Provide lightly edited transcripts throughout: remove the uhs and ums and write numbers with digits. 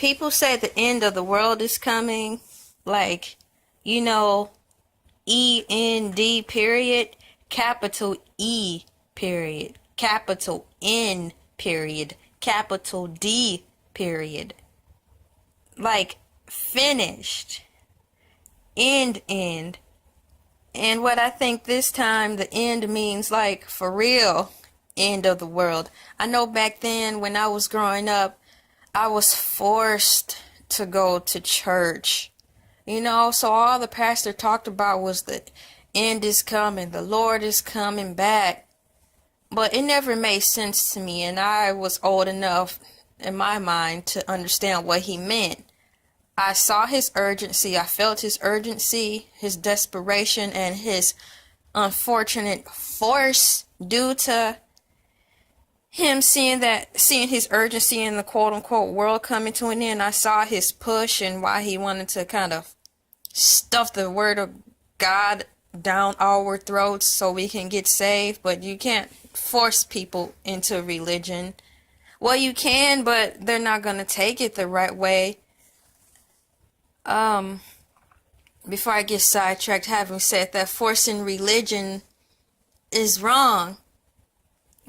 People say the end of the world is coming, like, you know, END period, capital E period, capital N period, capital D period. Like, finished. End. And what I think this time, the end means like for real, end of the world. I know back then when I was growing up, I was forced to go to church. You know, so all the pastor talked about was the end is coming, the Lord is coming back. But it never made sense to me, and I was old enough in my mind to understand what he meant. I saw his urgency, I felt his urgency, his desperation, and his unfortunate force due to him seeing his urgency in the quote-unquote world coming to an end. I saw his push and why he wanted to kind of stuff the word of God down our throats so we can get saved. But you can't force people into religion. Well, you can, but they're not going to take it the right way. Before I get sidetracked, having said that, forcing religion is wrong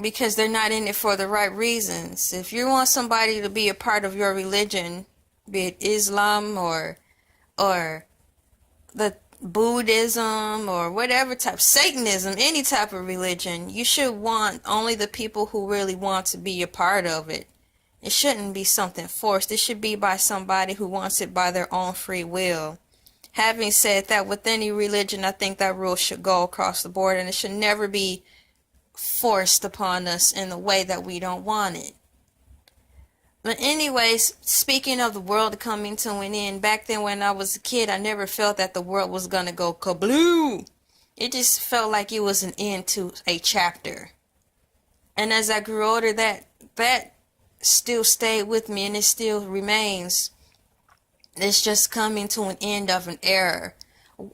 because they're not in it for the right reasons. If you want somebody to be a part of your religion, be it Islam or the Buddhism or whatever type, Satanism, any type of religion, you should want only the people who really want to be a part of it. It shouldn't be something forced. It should be by somebody who wants it by their own free will. Having said that, with any religion, I think that rule should go across the board, and it should never be forced upon us in the way that we don't want it. But anyways, speaking of the world coming to an end, back then when I was a kid, I never felt that the world was going to go kabloo. It just felt like it was an end to a chapter. And as I grew older, that still stayed with me, and it still remains. It's just coming to an end of an era.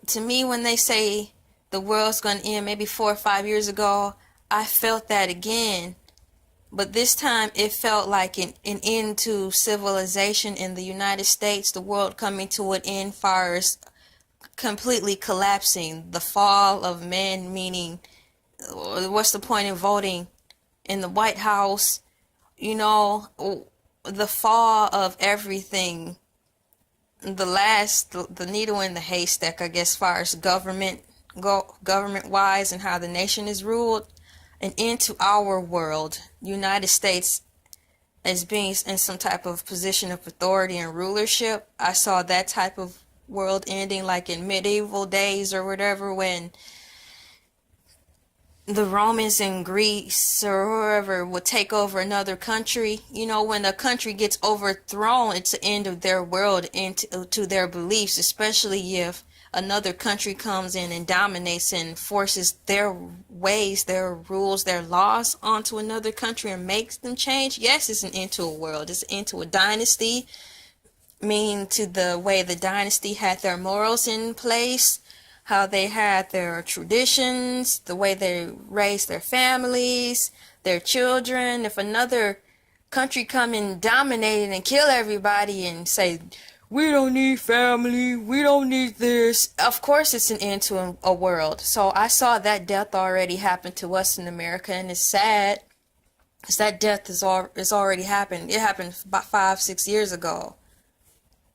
To me, when they say the world's going to end, maybe 4 or 5 years ago, I felt that again. But this time it felt like an end to civilization in the United States, the world coming to an end, far as completely collapsing, the fall of man, meaning what's the point in voting in the White House? You know, the fall of everything, the needle in the haystack, I guess, as far as government-wise and how the nation is ruled, and into our world, United States, as being in some type of position of authority and rulership. I saw that type of world ending like in medieval days or whatever, when the Romans in Greece or whoever would take over another country. You know, when a country gets overthrown, it's the end of their world to their beliefs, especially if another country comes in and dominates and forces their ways, their rules, their laws onto another country and makes them change. Yes, it's an end to a world. It's an end to a dynasty, meaning to the way the dynasty had their morals in place, how they had their traditions, the way they raised their families, their children. If another country come and dominate and kill everybody and say, we don't need family, we don't need this, of course it's an end to a world. So I saw that death already happen to us in America, and it's sad because that death is already happened. It happened about 5-6 years ago.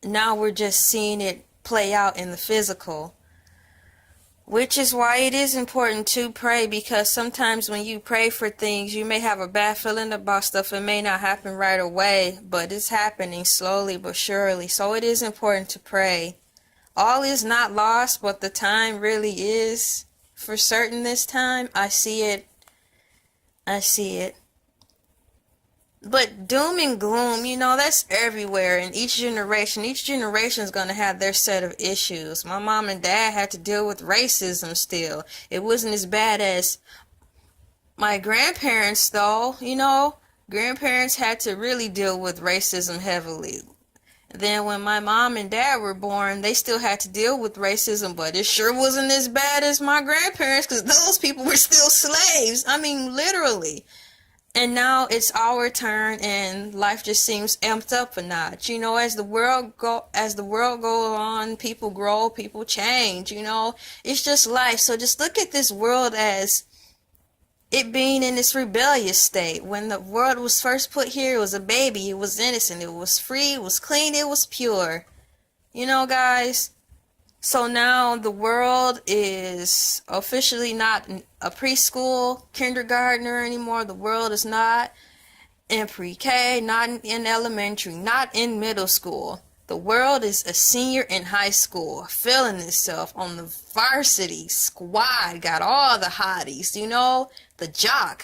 Now we're just seeing it play out in the physical. Which is why it is important to pray, because sometimes when you pray for things, you may have a bad feeling about stuff. It may not happen right away, but it's happening slowly but surely. So it is important to pray. All is not lost, but the time really is for certain this time. I see it. But doom and gloom, you know, that's everywhere in each generation. Each generation is going to have their set of issues. My mom and dad had to deal with racism still. It wasn't as bad as my grandparents, though. You know, grandparents had to really deal with racism heavily. Then when my mom and dad were born, they still had to deal with racism, but it sure wasn't as bad as my grandparents, because those people were still slaves. I mean, literally. And now it's our turn, and life just seems amped up a notch. As the world go on, people grow, people change. It's just life. So just look at this world as it being in this rebellious state. When the world was first put here, it was a baby. It was innocent. It was free. It was clean. It was pure. Guys. So now the world is officially not a preschool, kindergartner anymore. The world is not in pre-K, not in elementary, not in middle school. The world is a senior in high school, feeling itself on the varsity squad, got all the hotties, the jock.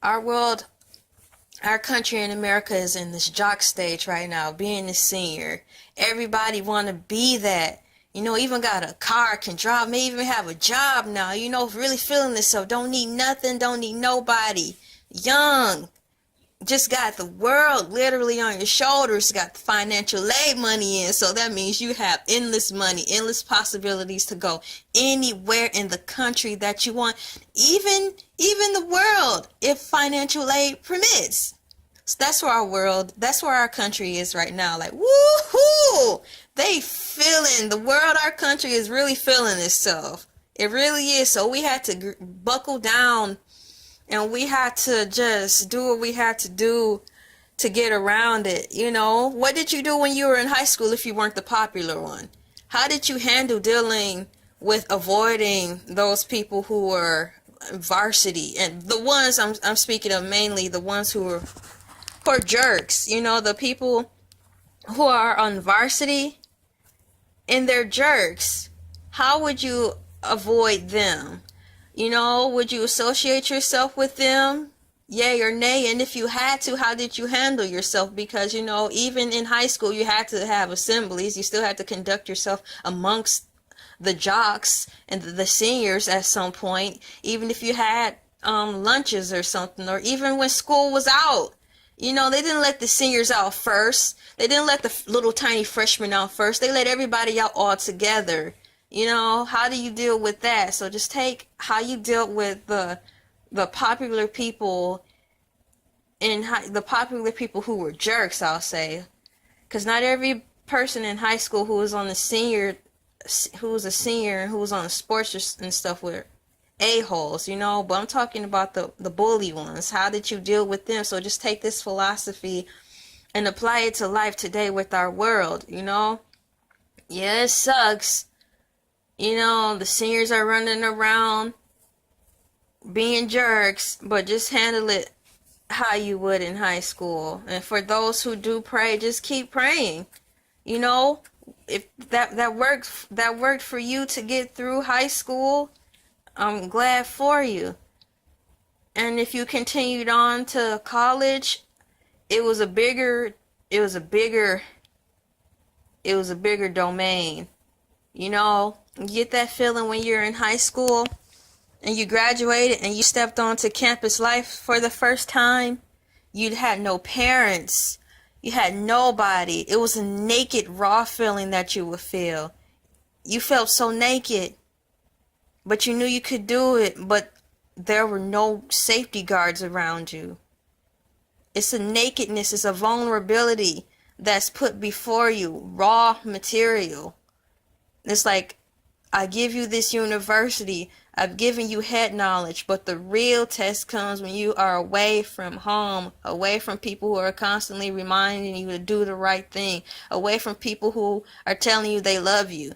Our country in America is in this jock stage right now, being a senior. Everybody want to be that. Even got a car, can drive, may even have a job now, really feeling this. Don't need nothing, don't need nobody. Young, just got the world literally on your shoulders, got the financial aid money in. So that means you have endless money, endless possibilities to go anywhere in the country that you want, even the world, if financial aid permits. So that's where our country is right now. Like, woohoo! They feeling, the world, our country is really feeling itself. It really is. So we had to buckle down, and we had to just do what we had to do to get around it. What did you do when you were in high school if you weren't the popular one? How did you handle dealing with avoiding those people who were varsity? And the ones I'm speaking of, mainly the ones who are jerks, the people who are on varsity and they're jerks. How would you avoid them? Would you associate yourself with them? Yay or nay? And if you had to, how did you handle yourself? Because, even in high school, you had to have assemblies. You still had to conduct yourself amongst the jocks and the seniors at some point, even if you had lunches or something, or even when school was out. They didn't let the seniors out first. They didn't let the little tiny freshmen out first. They let everybody out all together. How do you deal with that? So just take how you dealt with the popular people the popular people who were jerks, I'll say. Because not every person in high school who was a senior and who was on the sports and stuff were a-holes, but I'm talking about the bully ones. How did you deal with them? So just take this philosophy and apply it to life today with our world. Yeah, it sucks. The seniors are running around being jerks, but just handle it how you would in high school. And for those who do pray, just keep praying. If that worked for you to get through high school, I'm glad for you. And if you continued on to college, it was a bigger domain. You get that feeling when you're in high school and you graduated and you stepped onto campus life for the first time. You had no parents. You had nobody. It was a naked, raw feeling that you would feel. You felt so naked. But you knew you could do it, but there were no safety guards around you. It's a nakedness, it's a vulnerability that's put before you, raw material. It's like, I give you this university, I've given you head knowledge, but the real test comes when you are away from home, away from people who are constantly reminding you to do the right thing, away from people who are telling you they love you.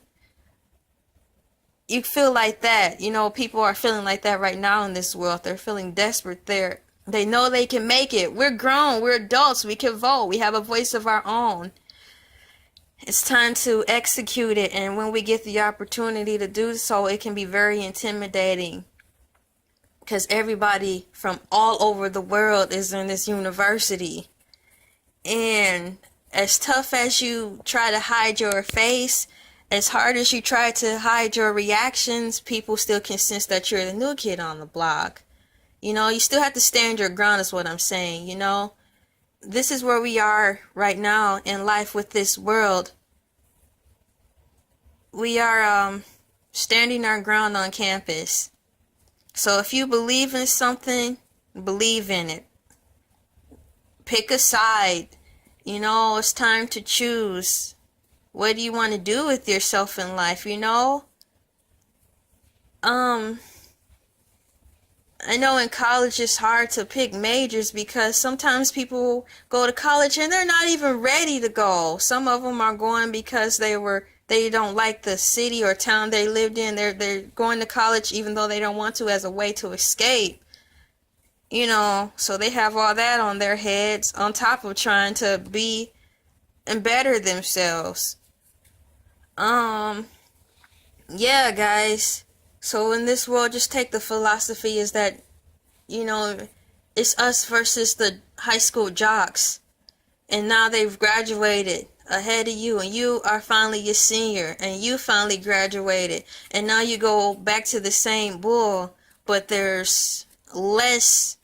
You feel like that. People are feeling like that right now in this world. They're feeling desperate. They know they can make it. We're grown. We're adults. We can vote. We have a voice of our own. It's time to execute it. And when we get the opportunity to do so, it can be very intimidating. Because everybody from all over the world is in this university. And as tough as you try to hide your face, as hard as you try to hide your reactions, people still can sense that you're the new kid on the block. You still have to stand your ground is what I'm saying, This is where we are right now in life with this world. We are standing our ground on campus. So if you believe in something, believe in it. Pick a side. You know, it's time to choose. What do you want to do with yourself in life, you know? I know in college it's hard to pick majors because sometimes people go to college and they're not even ready to go. Some of them are going because they don't like the city or town they lived in. They're going to college even though they don't want to, as a way to escape. You know, so they have all that on their heads on top of trying to be and better themselves. Yeah, guys. So in this world, just take the philosophy is that, you know, it's us versus the high school jocks. And now they've graduated ahead of you, and you are finally a senior, and you finally graduated. And now you go back to the same bull, but there's less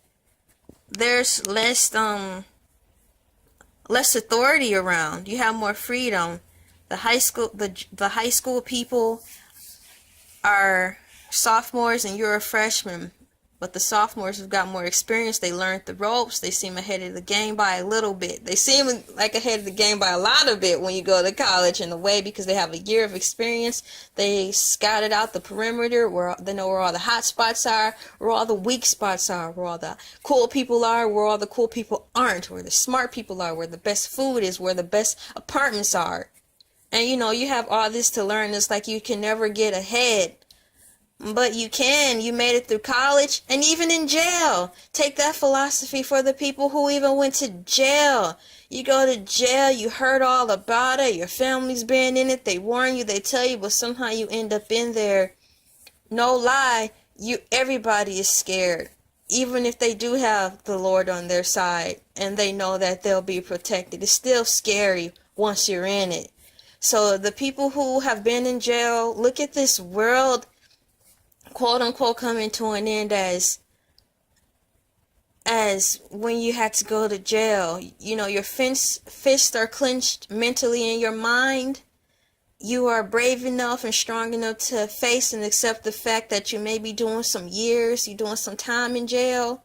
less authority around. You have more freedom. The high school people are sophomores and you're a freshman, but the sophomores have got more experience. They learned the ropes. They seem ahead of the game by a little bit. They seem like ahead of the game by a lot of it when you go to college, in a way, because they have a year of experience. They scouted out the perimeter, where they know where all the hot spots are, where all the weak spots are, where all the cool people are, where all the cool people aren't, where the smart people are, where the best food is, where the best apartments are. And you know, you have all this to learn. It's like you can never get ahead. But you can. You made it through college and even in jail. Take that philosophy for the people who even went to jail. You go to jail, you heard all about it, your family's been in it, they warn you, they tell you, but somehow you end up in there. No lie, everybody is scared. Even if they do have the Lord on their side and they know that they'll be protected, it's still scary once you're in it. So the people who have been in jail, look at this world, quote unquote, coming to an end as when you had to go to jail. You know, your fists are clenched mentally in your mind. You are brave enough and strong enough to face and accept the fact that you may be doing some years, you're doing some time in jail.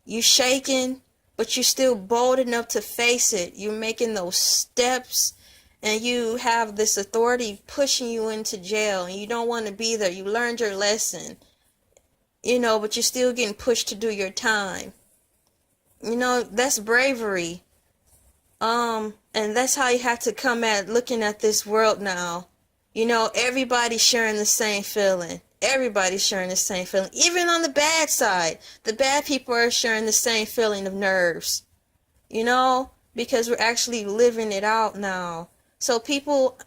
You're shaking, but you're still bold enough to face it. You're making those steps. And you have this authority pushing you into jail, and you don't want to be there. You learned your lesson, you know, but you're still getting pushed to do your time. You know, that's bravery. And that's how you have to come at looking at this world now. You know, everybody's sharing the same feeling. Everybody's sharing the same feeling. Even on the bad side, the bad people are sharing the same feeling of nerves. You know, because we're actually living it out now. So people,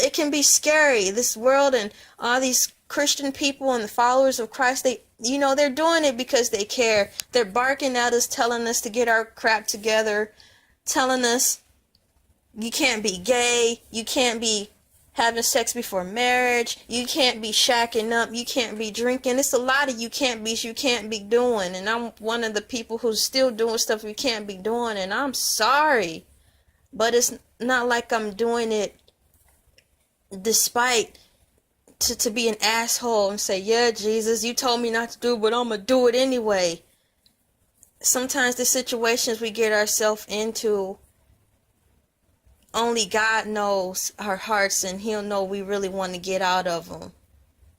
it can be scary, this world, and all these Christian people and the followers of Christ, they're doing it because they care. They're barking at us, telling us to get our crap together, telling us you can't be gay, you can't be having sex before marriage, you can't be shacking up, you can't be drinking. It's a lot of you can't be doing, and I'm one of the people who's still doing stuff we can't be doing, and I'm sorry. But it's not like I'm doing it despite to be an asshole and say, yeah, Jesus, you told me not to do it, but I'm going to do it anyway. Sometimes the situations we get ourselves into, only God knows our hearts, and He'll know we really want to get out of them.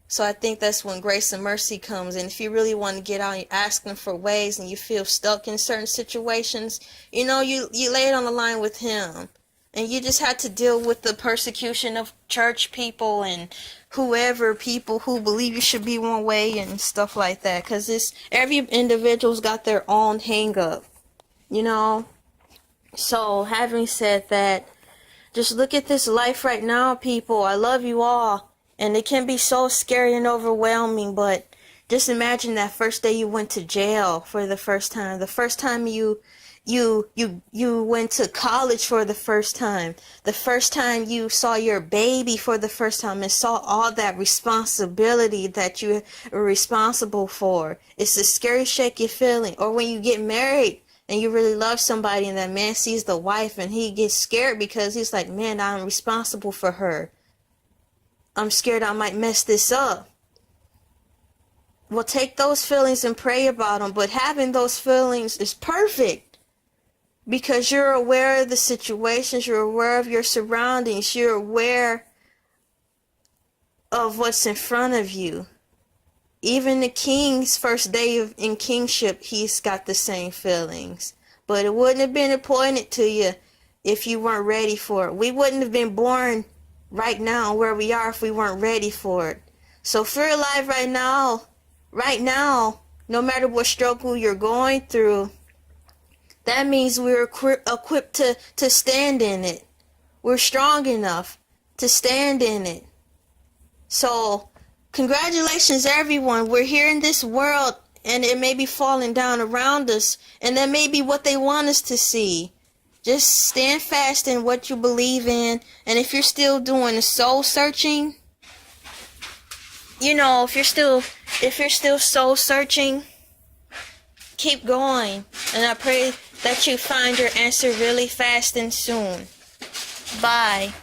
So I think that's when grace and mercy comes. And if you really want to get out, you're asking for ways, and you feel stuck in certain situations, you know, you lay it on the line with Him. And you just had to deal with the persecution of church people and whoever, people who believe you should be one way and stuff like that. Because every individual's got their own hang up, you know. So having said that, just look at this life right now, people. I love you all. And it can be so scary and overwhelming, but just imagine that first day you went to jail for the first time. The first time you went to college for the first time. The first time you saw your baby for the first time and saw all that responsibility that you are responsible for. It's a scary, shaky feeling. Or when you get married and you really love somebody and that man sees the wife and he gets scared because he's like, man, I'm responsible for her. I'm scared I might mess this up. Well, take those feelings and pray about them. But having those feelings is perfect. because you're aware of the situations, you're aware of your surroundings, you're aware of what's in front of you. Even the king's first day in kingship, he's got the same feelings. But it wouldn't have been appointed to you if you weren't ready for it. We wouldn't have been born right now where we are if we weren't ready for it. So if you're alive right now, no matter what struggle you're going through, that means we're equipped to stand in it. We're strong enough to stand in it. So, congratulations everyone. We're here in this world and it may be falling down around us, and that may be what they want us to see. Just stand fast in what you believe in, and if you're still doing the soul searching, if you're still soul searching, keep going, and I pray that you find your answer really fast and soon. Bye.